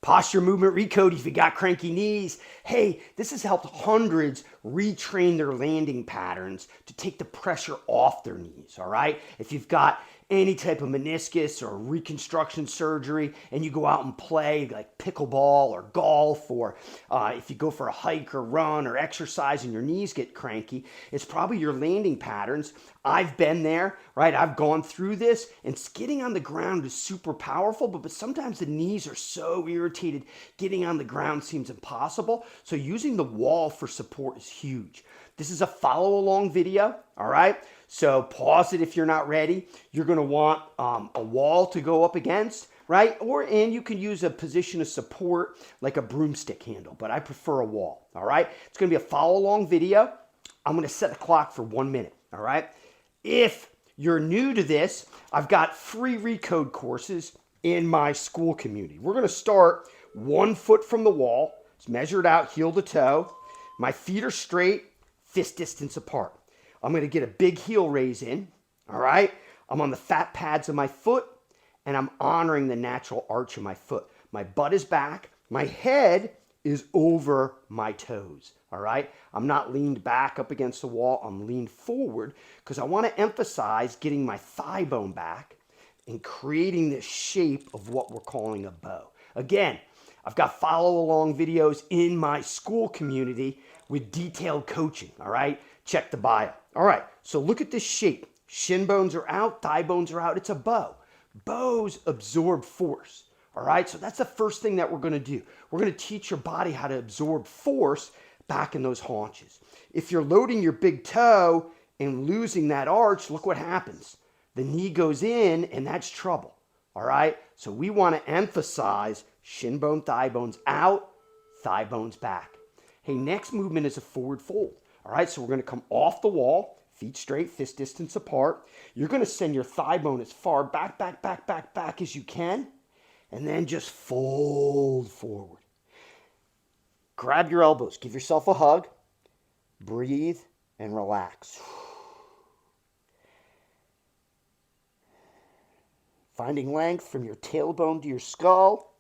Posture movement recode if you got cranky knees. Hey, this has helped hundreds retrain their landing patterns to take the pressure off their knees, all right? If you've got any type of meniscus or reconstruction surgery and you go out and play like pickleball or golf, or if you go for a hike or run or exercise and your knees get cranky, it's probably your landing patterns. I've been there, right? I've gone through this, and skidding on the ground is super powerful, but sometimes the knees are so irritated, getting on the ground seems impossible. So using the wall for support is huge. This is a follow along video, all right? So pause it if you're not ready. You're gonna want a wall to go up against, right? And you can use a position of support like a broomstick handle, but I prefer a wall, all right? It's gonna be a follow along video. I'm gonna set the clock for 1 minute, all right? If you're new to this, I've got free recode courses in my school community. We're gonna start 1 foot from the wall. It's measured out heel to toe. My feet are straight, fist distance apart. I'm going to get a big heel raise in, all right? I'm on the fat pads of my foot, and I'm honoring the natural arch of my foot. My butt is back. My head is over my toes, all right? I'm not leaned back up against the wall. I'm leaned forward because I want to emphasize getting my thigh bone back and creating this shape of what we're calling a bow. Again, I've got follow-along videos in my school community with detailed coaching, all right? Check the bio. All right, so look at this shape. Shin bones are out, thigh bones are out. It's a bow. Bows absorb force, all right? So that's the first thing that we're going to do. We're going to teach your body how to absorb force back in those haunches. If you're loading your big toe and losing that arch, look what happens. The knee goes in, and that's trouble, all right? So we want to emphasize shin bone, thigh bones out, thigh bones back. Hey, next movement is a forward fold. All right, so we're going to come off the wall, feet straight, fist distance apart. You're going to send your thigh bone as far back as you can, and then just fold forward. Grab your elbows, give yourself a hug, breathe, and relax. Finding length from your tailbone to your skull.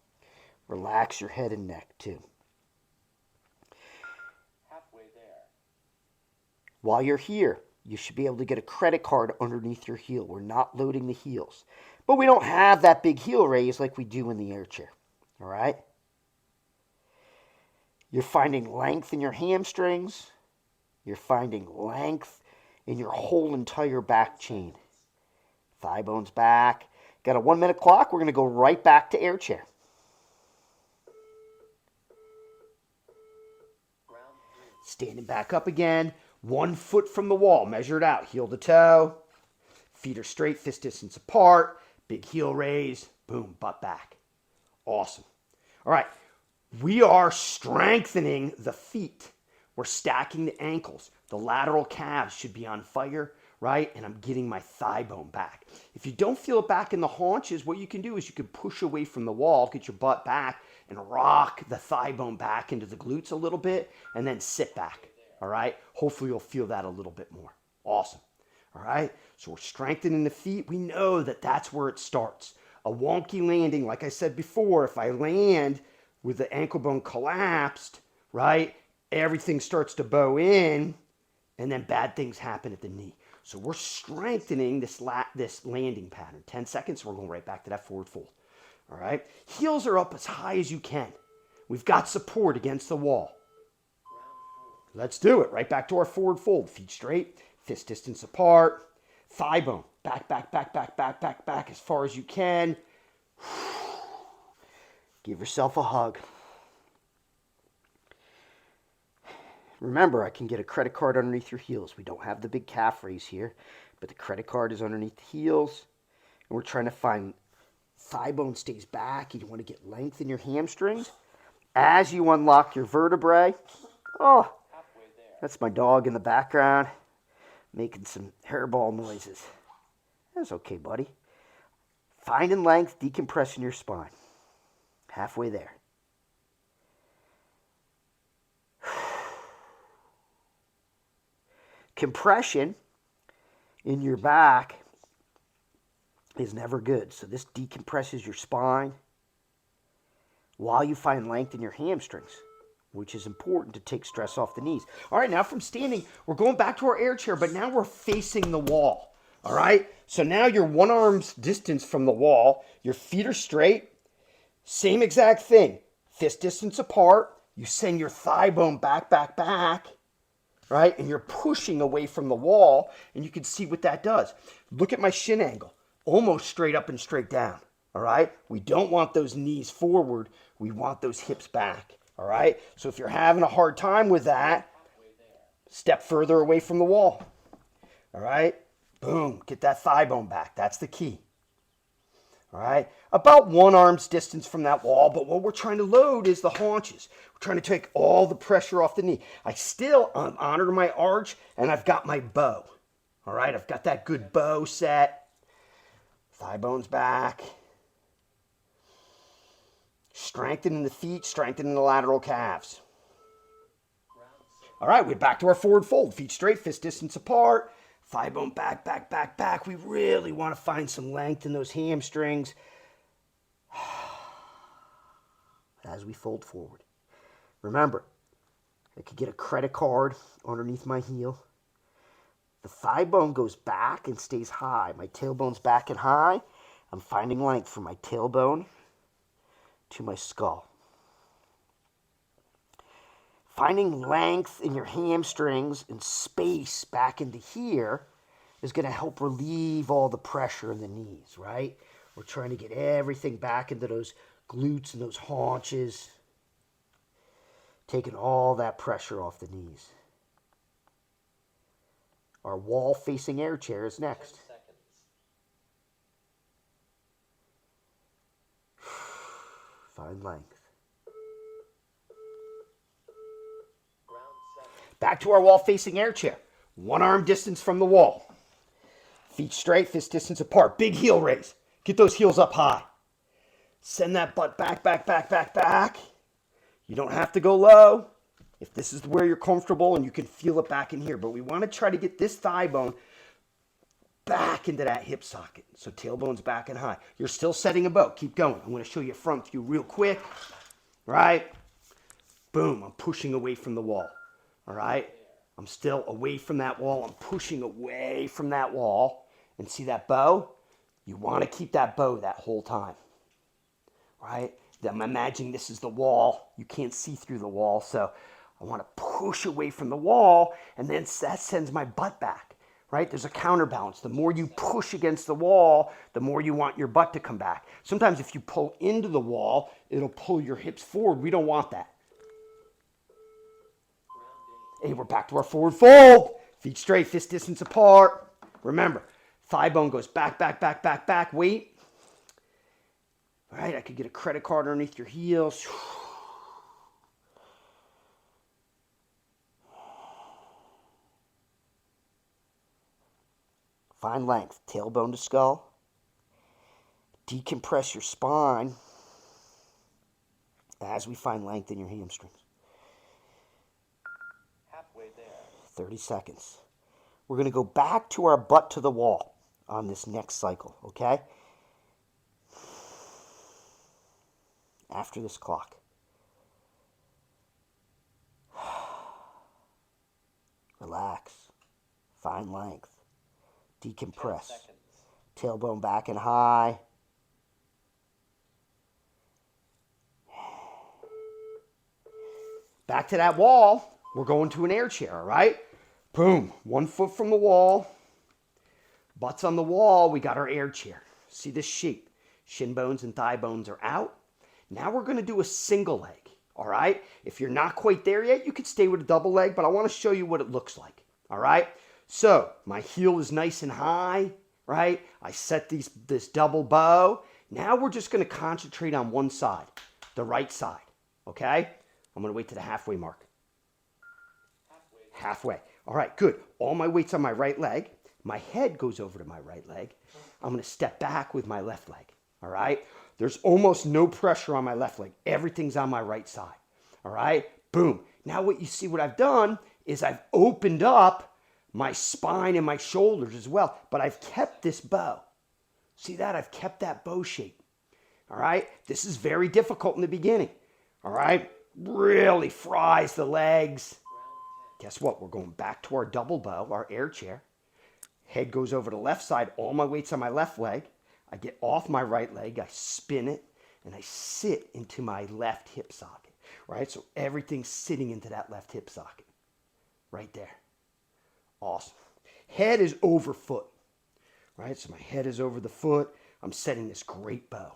Relax your head and neck too. While you're here, you should be able to get a credit card underneath your heel. We're not loading the heels. But we don't have that big heel raise like we do in the air chair. All right? You're finding length in your hamstrings. You're finding length in your whole entire back chain. Thigh bones back. Got a 1 minute clock. We're going to go right back to air chair. Standing back up again. 1 foot from the wall, measured out, heel to toe. Feet are straight, fist distance apart. Big heel raise, boom, butt back. Awesome. All right, we are strengthening the feet. We're stacking the ankles. The lateral calves should be on fire, right? And I'm getting my thigh bone back. If you don't feel it back in the haunches, what you can do is you can push away from the wall, get your butt back, and rock the thigh bone back into the glutes a little bit, and then sit back. All right, hopefully you'll feel that a little bit more. Awesome. All right, so we're strengthening the feet. We know that that's where it starts. A wonky landing, like I said before, if I land with the ankle bone collapsed, right, everything starts to bow in, and then bad things happen at the knee. So we're strengthening this landing pattern. 10 seconds, we're going right back to that forward fold. All right, heels are up as high as you can. We've got support against the wall. Let's do it. Right back to our forward fold. Feet straight, fist distance apart. Thigh bone. Back as far as you can. Give yourself a hug. Remember, I can get a credit card underneath your heels. We don't have the big calf raise here, but the credit card is underneath the heels. And we're trying to find thigh bone stays back. You want to get length in your hamstrings. As you unlock your vertebrae. Oh, that's my dog in the background making some hairball noises. That's okay, buddy. Finding length, decompressing your spine. Halfway there. Compression in your back is never good. So this decompresses your spine. while you find length in your hamstrings, which is important to take stress off the knees. All right, now from standing, we're going back to our air chair, but now we're facing the wall. All right, so now you're one arm's distance from the wall. Your feet are straight. Same exact thing. Fist distance apart. You send your thigh bone back, back, back. Right? And you're pushing away from the wall, and you can see what that does. Look at my shin angle. Almost straight up and straight down. All right? We don't want those knees forward. We want those hips back. All right? So if you're having a hard time with that, step further away from the wall. All right? Boom. Get that thigh bone back. That's the key. All right? About one arm's distance from that wall, but what we're trying to load is the haunches. We're trying to take all the pressure off the knee. I still honor my arch, and I've got my bow. All right? I've got that good bow set. Thigh bone's back. Strengthening the feet, strengthening the lateral calves. All right, we're back to our forward fold. Feet straight, fist distance apart. Thigh bone back, back, back, back. We really want to find some length in those hamstrings as we fold forward. Remember, I could get a credit card underneath my heel. The thigh bone goes back and stays high. My tailbone's back and high. I'm finding length from my tailbone to my skull. Finding length in your hamstrings and space back into here is going to help relieve all the pressure in the knees, right? We're trying to get everything back into those glutes and those haunches, taking all that pressure off the knees. Our wall-facing air chair is next. Find length. Back to our wall-facing air chair. One arm distance from the wall. Feet straight, fist distance apart. Big heel raise. Get those heels up high. Send that butt back, back, back, back, back. You don't have to go low if this is where you're comfortable and you can feel it back in here. But we want to try to get this thigh bone back into that hip socket. So tailbone's back and high. You're still setting a bow. Keep going. I'm going to show you a front view real quick. Right? Boom. I'm pushing away from the wall. All right? I'm still away from that wall. I'm pushing away from that wall. And see that bow? You want to keep that bow that whole time. Right? I'm imagining this is the wall. You can't see through the wall. So I want to push away from the wall. And then that sends my butt back. Right? There's a counterbalance. The more you push against the wall, the more you want your butt to come back. Sometimes if you pull into the wall, it'll pull your hips forward. We don't want that. Hey, we're back to our forward fold. Feet straight, fist distance apart. Remember, thigh bone goes back, back, back, back, back. Wait. All right, I could get a credit card underneath your heels. Find length, tailbone to skull. Decompress your spine as we find length in your hamstrings. 30 seconds. We're going to go back to our butt to the wall on this next cycle, okay? After this clock. Relax. Find length. Decompress. Tailbone back and high. Back to that wall. We're going to an air chair, all right? Boom. 1 foot from the wall. Butts on the wall. We got our air chair. See this shape. Shin bones and thigh bones are out. Now we're going to do a single leg, all right? If you're not quite there yet, you could stay with a double leg, but I want to show you what it looks like, all right? So my heel is nice and high, right? I set this double bow. Now we're just going to concentrate on one side, the right side, okay? I'm going to wait to the halfway mark. Halfway. All right, good. All my weight's on my right leg. My head goes over to my right leg. I'm going to step back with my left leg. All right? There's almost no pressure on my left leg. Everything's on my right side. All right? Boom. Now what you see what I've done is I've opened up my spine and my shoulders as well, but I've kept this bow. See that? I've kept that bow shape. All right, this is very difficult in the beginning. All right, really fries the legs. Guess what? We're going back to our double bow, our air chair. Head goes over the left side. All my weight's on my left leg. I get off my right leg. I spin it, and I sit into my left hip socket. Right? So everything's sitting into that left hip socket. Right there. Awesome. Head is over foot. Right? So my head is over the foot. I'm setting this great bow.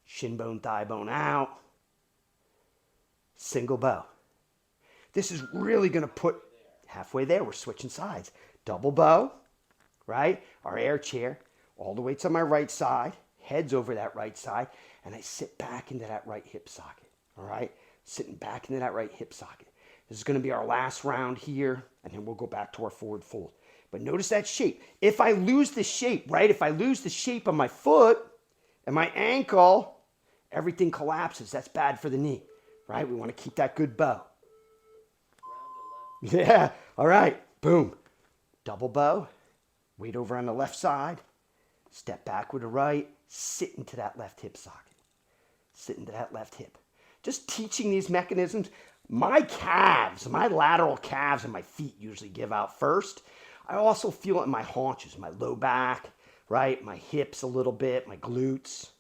Shin bone, thigh bone out. Single bow. This is really going to put halfway there. We're switching sides. Double bow, right? Our air chair. All the weight's on my right side. Head's over that right side. And I sit back into that right hip socket. All right? Sitting back into that right hip socket. This is going to be our last round here. And then we'll go back to our forward fold. But notice that shape. If I lose the shape, right? If I lose the shape of my foot and my ankle, everything collapses. That's bad for the knee, right? We want to keep that good bow. Yeah. All right. Boom. Double bow. Weight over on the left side. Step back with the right. Sit into that left hip socket. Sit into that left hip. Just teaching these mechanisms. My calves, my lateral calves and my feet usually give out first. I also feel it in my haunches, my low back, right? My hips a little bit, my glutes.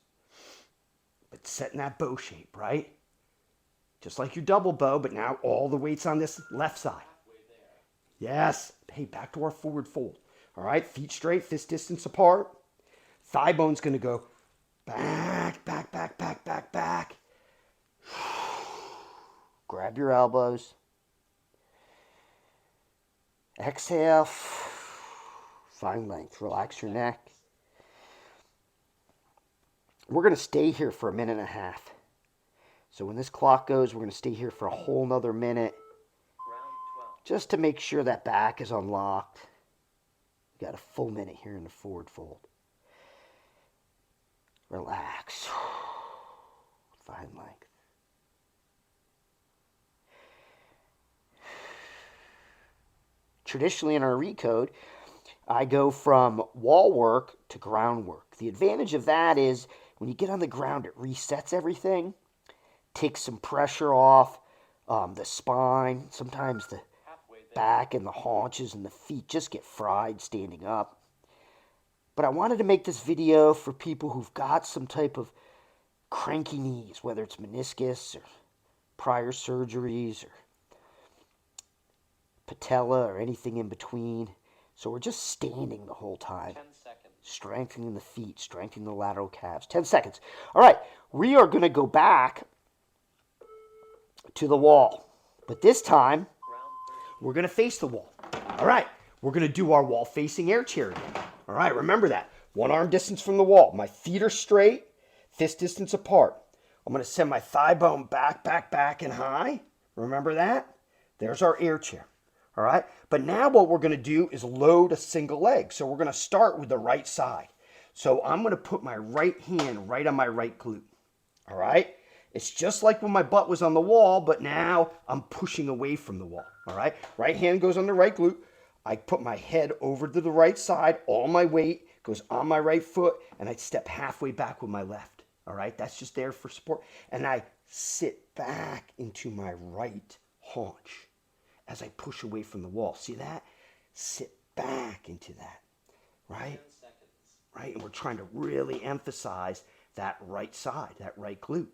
But setting that bow shape, right? Just like your double bow, but now all the weight's on this left side. Yes. Hey, back to our forward fold. All right, feet straight, fist distance apart. Thigh bone's going to go back, back, back, back, back, back. Grab your elbows. Exhale. Find length. Relax your neck. We're going to stay here for 1.5 minutes. So when this clock goes, we're going to stay here for a whole nother minute. Just to make sure that back is unlocked. We got a full minute here in the forward fold. Relax. Find length. Traditionally in our recode, I go from wall work to ground work. The advantage of that is when you get on the ground, it resets everything, takes some pressure off the spine. Sometimes the back and the haunches and the feet just get fried standing up. But I wanted to make this video for people who've got some type of cranky knees, whether it's meniscus or prior surgeries or patella or anything in between. So we're just standing the whole time. 10 seconds. Strengthening the feet, strengthening the lateral calves. 10 seconds. All right, we are going to go back to the wall. But this time, we're going to face the wall. All right, we're going to do our wall facing air chair again. All right, remember that. One arm distance from the wall. My feet are straight, fist distance apart. I'm going to send my thigh bone back, back, back, and high. Remember that? There's our air chair. All right, but now what we're going to do is load a single leg. So we're going to start with the right side. So I'm going to put my right hand right on my right glute. All right, it's just like when my butt was on the wall, but now I'm pushing away from the wall. All right hand goes on the right glute. I put my head over to the right side. All my weight goes on my right foot, and I step halfway back with my left. All right, that's just there for support. And I sit back into my right haunch as I push away from the wall. See that? Sit back into that, right? 10 seconds. Right, and we're trying to really emphasize that right side, that right glute.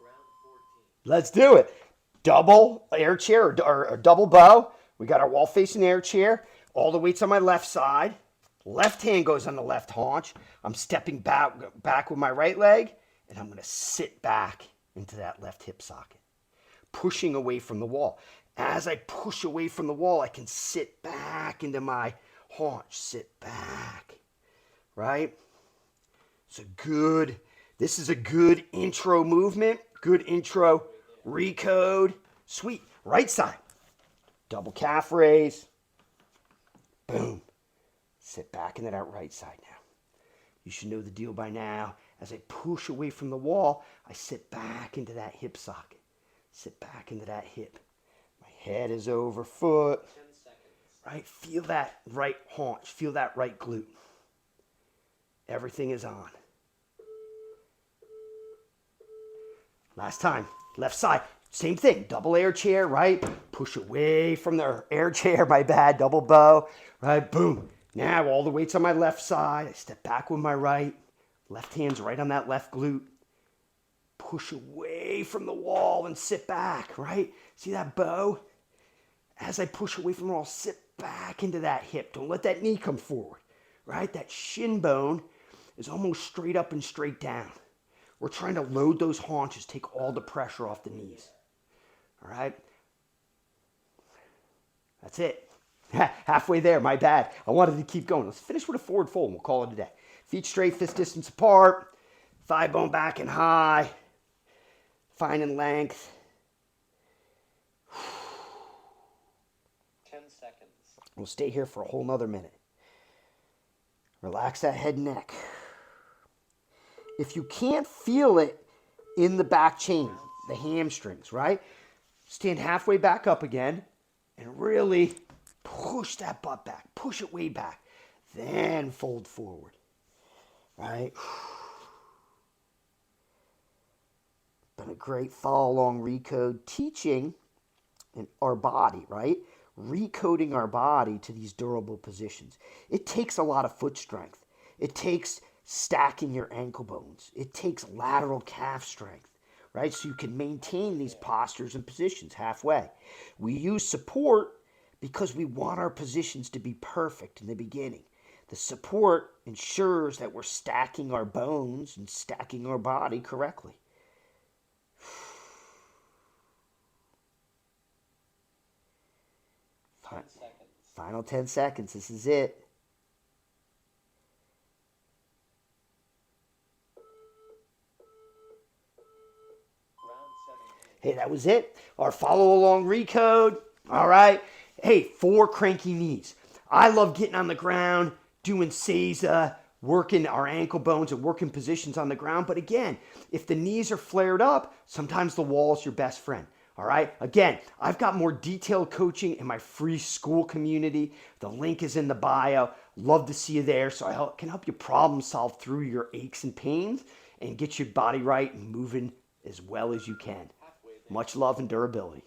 Round 14. Let's do it. Double air chair or double bow. We got our wall facing air chair. All the weight's on my left side. Left hand goes on the left haunch. I'm stepping back with my right leg, and I'm going to sit back into that left hip socket, pushing away from the wall. As I push away from the wall, I can sit back into my haunch, sit back, right? This is a good intro movement, good intro recode. Sweet, right side, double calf raise, boom. Sit back into that right side now. You should know the deal by now. As I push away from the wall, I sit back into that hip socket. Sit back into that hip. My head is over foot. 10 seconds. Right? Feel that right haunch. Feel that right glute. Everything is on. Last time, left side, same thing, double air chair, right? Push away from the air chair, my bad, double bow, right? Boom. Now all the weight's on my left side. I step back with my right. Left hand's right on that left glute. Push away from the wall and sit back, right? See that bow? As I push away from the wall, sit back into that hip. Don't let that knee come forward, right? That shin bone is almost straight up and straight down. We're trying to load those haunches, take all the pressure off the knees. All right? That's it. Halfway there, my bad. I wanted to keep going. Let's finish with a forward fold and we'll call it a day. Feet straight, fist distance apart. Thigh bone back and high. Fine in length. 10 seconds. We'll stay here for a whole nother minute. Relax that head and neck. If you can't feel it in the back chain, the hamstrings, right? Stand halfway back up again and really push that butt back. Push it way back. Then fold forward, right? Been a great follow along recode teaching our body, right? Recoding our body to these durable positions. It takes a lot of foot strength. It takes stacking your ankle bones. It takes lateral calf strength, right? So you can maintain these postures and positions halfway. We use support because we want our positions to be perfect in the beginning. The support ensures that we're stacking our bones and stacking our body correctly. Final 10 seconds. This is it. Hey, that was it. Our follow along recode. All right. Hey, 4 cranky knees. I love getting on the ground, doing seiza, working our ankle bones and working positions on the ground. But again, if the knees are flared up, sometimes the wall is your best friend. All right. Again, I've got more detailed coaching in my free school community. The link is in the bio. Love to see you there so I can help you problem solve through your aches and pains and get your body right and moving as well as you can. Much love and durability.